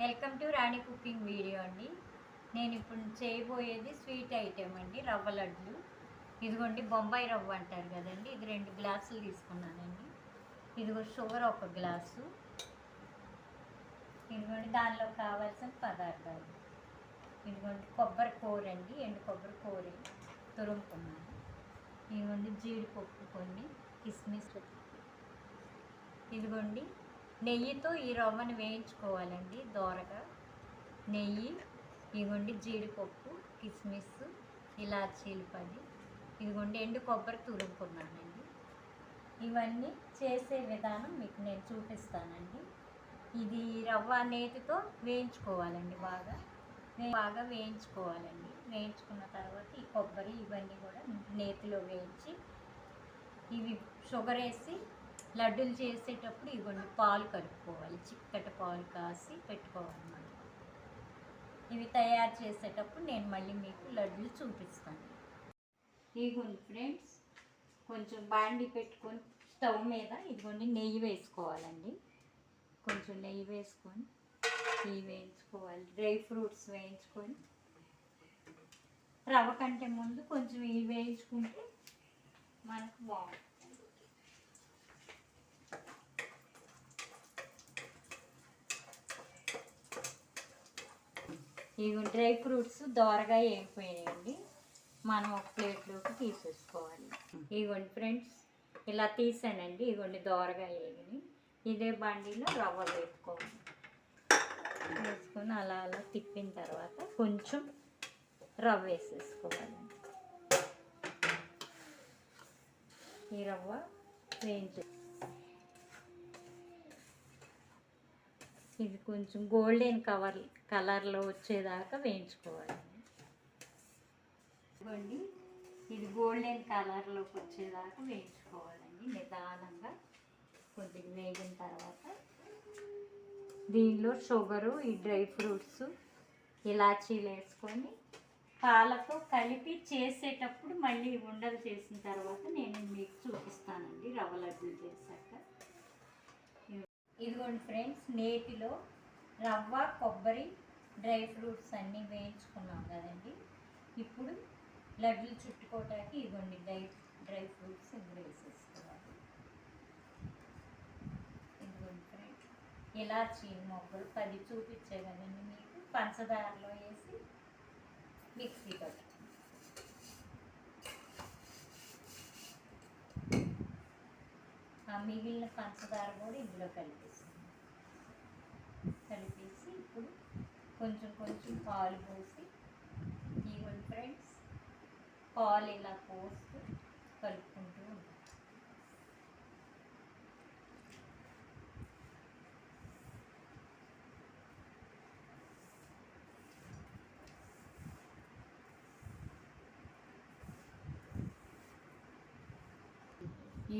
Welcome to Rani cooking video అండి. నేను ఇప్పుడు చేయబోయేది స్వీట్ ఐటెం అండి, రవ్వ లడ్లు. ఇదిగోండి బొంబాయి రవ్వ అంటారు కదండి, ఇది 2 గ్లాసులు తీసుకున్నానండి. ఇదిగో షుగర్ 1 గ్లాసు. ఇదిగోండి దానిలో కావాల్సిన పదార్థాలు. ఇదిగోండి కొబ్బరి కూర అండి, ఎండు కొబ్బరి కూర తురుముకున్నాను. ఇదిగోండి జీడిపప్పు కొన్ని, కిస్మిస్. ఇదిగోండి నెయ్యితో ఈ రవ్వను వేయించుకోవాలండి దోరగా. నెయ్యి, ఇదిగోండి జీడిపప్పు, కిస్మిస్, ఇలాచీలు 10. ఇదిగోండి ఎండు కొబ్బరి తురుముకున్నానండి. ఇవన్నీ చేసే విధానం మీకు నేను చూపిస్తానండి. ఇది రవ్వ నేతితో వేయించుకోవాలండి, బాగా వేయించుకోవాలండి. వేయించుకున్న తర్వాత ఈ కొబ్బరి ఇవన్నీ కూడా నేతిలో వేయించి ఇవి షుగర్ వేసి లడ్డూలు చేసేటప్పుడు ఇవ్వండి పాలు కలుపుకోవాలి, చిక్కటి పాలు కాసి పెట్టుకోవాలి మనం. ఇవి తయారు చేసేటప్పుడు నేను మళ్ళీ మీకు లడ్డూలు చూపిస్తాను. ఇదిగోండి ఫ్రెండ్స్, కొంచెం బాండి పెట్టుకొని స్టవ్ మీద ఇదిగోండి నెయ్యి వేసుకోవాలండి. కొంచెం నెయ్యి వేసుకొని ఇవి వేయించుకోవాలి. డ్రై ఫ్రూట్స్ వేయించుకొని రవ్వ కంటే ముందు కొంచెం ఇవి వేయించుకుంటే మనకు బాగుంటుంది. ఇవి డ్రై ఫ్రూట్స్ దోరగా వేగిపోయాయండి, మనం ఒక ప్లేట్లోకి తీసేసుకోవాలి. ఇదిగోండి ఫ్రెండ్స్, ఇలా తీసానండి. ఇదిగోండి దోరగా వేగిని. ఇదే బండిలో రవ్వ వేసుకోవాలి. వేసుకొని అలా అలా తిప్పిన తర్వాత కొంచెం రవ్వ వేసేసుకోవాలండి. ఈ రవ్వ వేయించే ఇది కొంచెం గోల్డెన్ కలర్లో వచ్చేదాకా వేయించుకోవాలి. ఇదిగోండి ఇది గోల్డెన్ కలర్లోకి వచ్చేదాకా వేయించుకోవాలండి నిదానంగా. కొద్దిగా వేగిన తర్వాత దీనిలో షుగరు, ఈ డ్రై ఫ్రూట్స్, ఇలాచీలు వేసుకొని పాలతో కలిపి చేసేటప్పుడు మళ్ళీ ఉండలు చేసిన తర్వాత నేను మీకు చూపిస్తానండి రవ్వ లడ్డూలు చేశాక. ఇదిగోండి ఫ్రెండ్స్, నేతిలో రవ్వ, కొబ్బరి, డ్రై ఫ్రూట్స్ అన్నీ వేయించుకున్నాం కదండి. ఇప్పుడు లడ్డూలు చుట్టుకోవటానికి ఇదిగోండి డ్రై ఫ్రూట్స్ ఇందులో వేసేసుకోవాలి. ఇదిగోండి ఫ్రెండ్స్, ఇలాచీ మొగ్గలు 10 చూపించే కదండి మీకు. పంచదారలో వేసి మిక్సీ పట్టు. ఆ మిగిలిన పంచదార కూడా ఇందులో కలిపేసి ఇప్పుడు కొంచెం కొంచెం పాలు పోసి ఇవ్వండి ఫ్రెండ్స్, పాలు ఇలా పోస్తూ కలుపుకుంటూ ఉంటాం.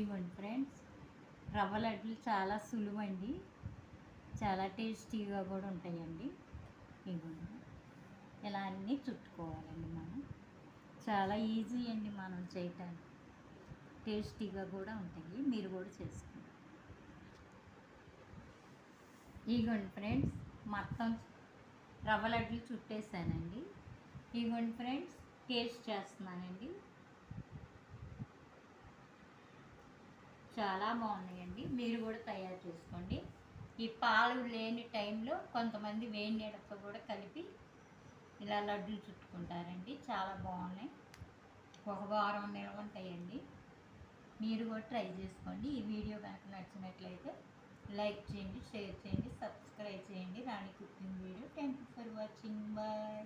ఇవ్వండి ఫ్రెండ్స్, రవ్వ లడ్డూలు చాలా సులువండి, చాలా టేస్టీగా కూడా ఉంటాయండి. ఇవ్వండి ఇలా అన్నీ చుట్టుకోవాలండి మనం. చాలా ఈజీ అండి మనం చేయటానికి, టేస్టీగా కూడా ఉంటాయి. మీరు కూడా చేసుకోండి. ఇవ్వండి ఫ్రెండ్స్, మొత్తం రవ్వ లడ్డూలు చుట్టేసానండి. ఇవ్వండి ఫ్రెండ్స్, టేస్ట్ చేస్తున్నానండి. చాలా బాగున్నాయండి, మీరు కూడా తయారు చేసుకోండి. ఈ పాలు లేని టైంలో కొంతమంది వేడి నీళ్ళతో కూడా కలిపి ఇలా లడ్డూలు చుట్టుకుంటారండి, చాలా బాగున్నాయి. 1 వారం నిల్వ ఉంటాయండి. మీరు కూడా ట్రై చేసుకోండి. ఈ వీడియో కనుక నచ్చినట్లయితే లైక్ చేయండి, షేర్ చేయండి, సబ్స్క్రైబ్ చేయండి. Rani cooking video. Thank you for watching. Bye.